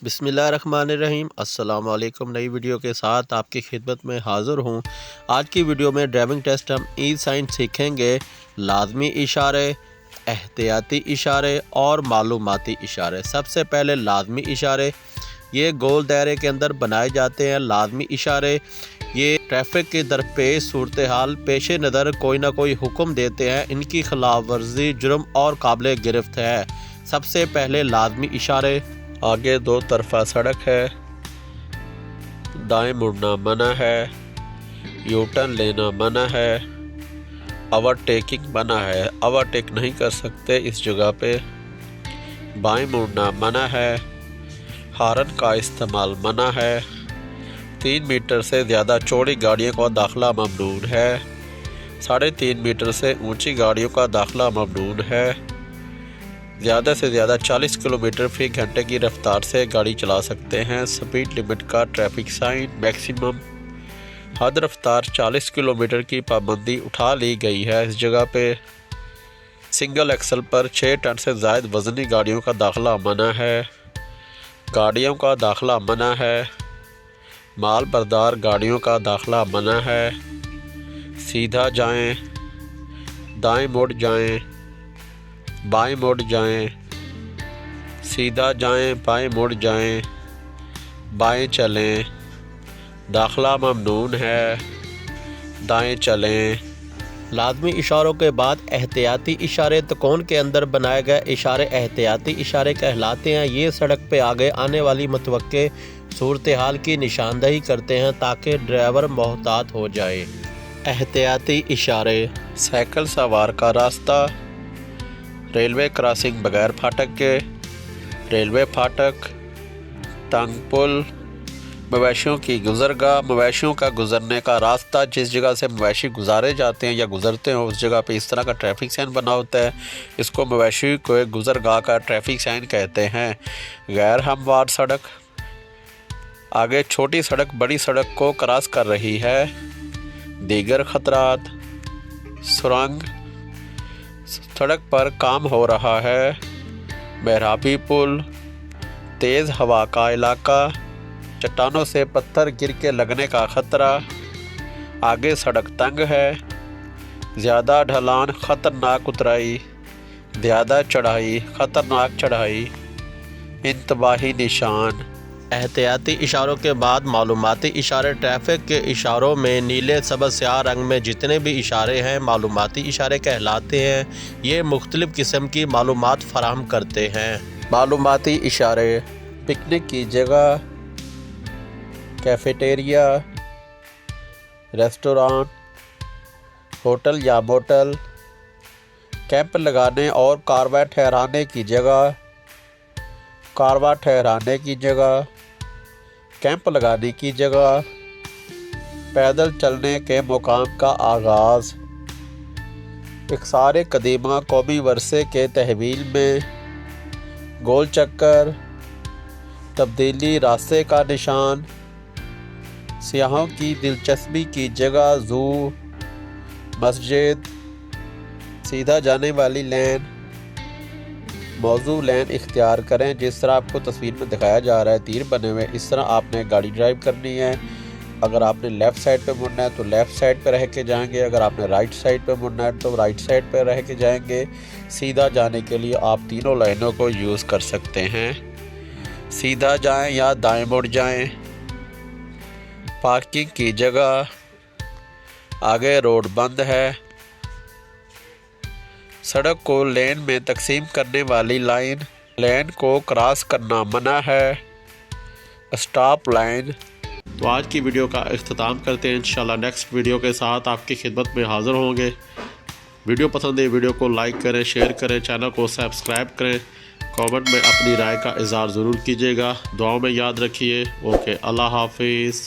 بسم اللہ الرحمن الرحیم۔ السلام علیکم۔ نئی ویڈیو کے ساتھ آپ کی خدمت میں حاضر ہوں۔ آج کی ویڈیو میں ڈرائیونگ ٹیسٹ ہم ای سائن سیکھیں گے، لازمی اشارے، احتیاطی اشارے اور معلوماتی اشارے۔ سب سے پہلے لازمی اشارے، یہ گول دائرے کے اندر بنائے جاتے ہیں۔ لازمی اشارے یہ ٹریفک کی درپیش صورتحال پیش نظر کوئی نہ کوئی حکم دیتے ہیں، ان کی خلاف ورزی جرم اور قابل گرفت ہے۔ سب سے پہلے لازمی اشارے، آگے دو طرفہ سڑک ہے، دائیں مڑنا منع ہے، یو ٹرن لینا منع ہے، اوور ٹیکنگ منع ہے، اوور ٹیک نہیں کر سکتے اس جگہ پہ، بائیں مڑنا منع ہے، ہارن کا استعمال منع ہے، 3 میٹر سے زیادہ چوڑی گاڑیوں کا داخلہ ممنوع ہے، 3.5 میٹر سے اونچی گاڑیوں کا داخلہ ممنوع ہے، زیادہ سے زیادہ 40 کلومیٹر فی گھنٹے کی رفتار سے گاڑی چلا سکتے ہیں۔ سپیڈ لمٹ کا ٹریفک سائن، میکسیمم حد رفتار 40 کلومیٹر کی پابندی اٹھا لی گئی ہے اس جگہ پہ۔ سنگل ایکسل پر 6 ٹن سے زائد وزنی گاڑیوں کا داخلہ منع ہے، گاڑیوں کا داخلہ منع ہے، مال بردار گاڑیوں کا داخلہ منع ہے، سیدھا جائیں، دائیں مڑ جائیں، بائیں مڑ جائیں، سیدھا جائیں، بائیں مڑ جائیں، بائیں چلیں، داخلہ ممنوع ہے، دائیں چلیں۔ لازمی اشاروں کے بعد احتیاطی اشارے، تکون کے اندر بنائے گئے اشارے احتیاطی اشارے کہلاتے ہیں۔ یہ سڑک پہ آگے آنے والی متوقع صورتحال کی نشاندہی کرتے ہیں تاکہ ڈرائیور محتاط ہو جائے۔ احتیاطی اشارے، سائیکل سوار کا راستہ، ریلوے کراسنگ بغیر پھاٹک کے، ریلوے پھاٹک، تنگ پل، مویشیوں کی گزرگاہ، مویشیوں کا گزرنے کا راستہ، جس جگہ سے مویشی گزارے جاتے ہیں یا گزرتے ہیں اس جگہ پہ اس طرح کا ٹریفک سائن بنا ہوتا ہے، اس کو مویشی کو گزرگاہ کا ٹریفک سائن کہتے ہیں۔ غیر ہموار سڑک، آگے چھوٹی سڑک بڑی سڑک کو کراس کر رہی ہے۔ دیگر خطرات، سرنگ، سڑک پر کام ہو رہا ہے، محرابی پل، تیز ہوا کا علاقہ، چٹانوں سے پتھر گر کے لگنے کا خطرہ، آگے سڑک تنگ ہے، زیادہ ڈھلان، خطرناک اترائی، زیادہ چڑھائی، خطرناک چڑھائی، انتباہی نشان۔ احتیاطی اشاروں کے بعد معلوماتی اشارے، ٹریفک کے اشاروں میں نیلے، سبز، سیاہ رنگ میں جتنے بھی اشارے ہیں معلوماتی اشارے کہلاتے ہیں۔ یہ مختلف قسم کی معلومات فراہم کرتے ہیں۔ معلوماتی اشارے، پکنک کی جگہ، کیفیٹیریا، ریسٹوران، ہوٹل یا موٹل، کیمپ لگانے اور کارواں ٹھہرانے کی جگہ، کارواں ٹھہرانے کی جگہ، کیمپ لگانے کی جگہ، پیدل چلنے کے مقام کا آغاز، اقصار قدیمہ قومی ورثے کے تحویل میں، گول چکر، تبدیلی راستے کا نشان، سیاحوں کی دلچسپی کی جگہ، زو، مسجد، سیدھا جانے والی لین، موزوں لین اختیار کریں۔ جس طرح آپ کو تصویر میں دکھایا جا رہا ہے تیر بنے ہوئے، اس طرح آپ نے گاڑی ڈرائیو کرنی ہے۔ اگر آپ نے لیفٹ سائڈ پہ مڑنا ہے تو لیفٹ سائڈ پہ رہ کے جائیں گے، اگر آپ نے رائٹ سائڈ پہ مڑنا ہے تو رائٹ سائڈ پہ رہ کے جائیں گے۔ سیدھا جانے کے لیے آپ تینوں لائنوں کو یوز کر سکتے ہیں، سیدھا جائیں یا دائیں مڑ جائیں۔ پارکنگ کی جگہ، آگے روڈ بند ہے، سڑک کو لین میں تقسیم کرنے والی لائن، لین کو کراس کرنا منع ہے، اسٹاپ لائن۔ تو آج کی ویڈیو کا اختتام کرتے ہیں، انشاءاللہ نیکسٹ ویڈیو کے ساتھ آپ کی خدمت میں حاضر ہوں گے۔ ویڈیو پسند ہے ویڈیو کو لائک کریں، شیئر کریں، چینل کو سبسکرائب کریں، کامنٹ میں اپنی رائے کا اظہار ضرور کیجیے گا، دعاؤں میں یاد رکھیے۔ اوکے، اللہ حافظ۔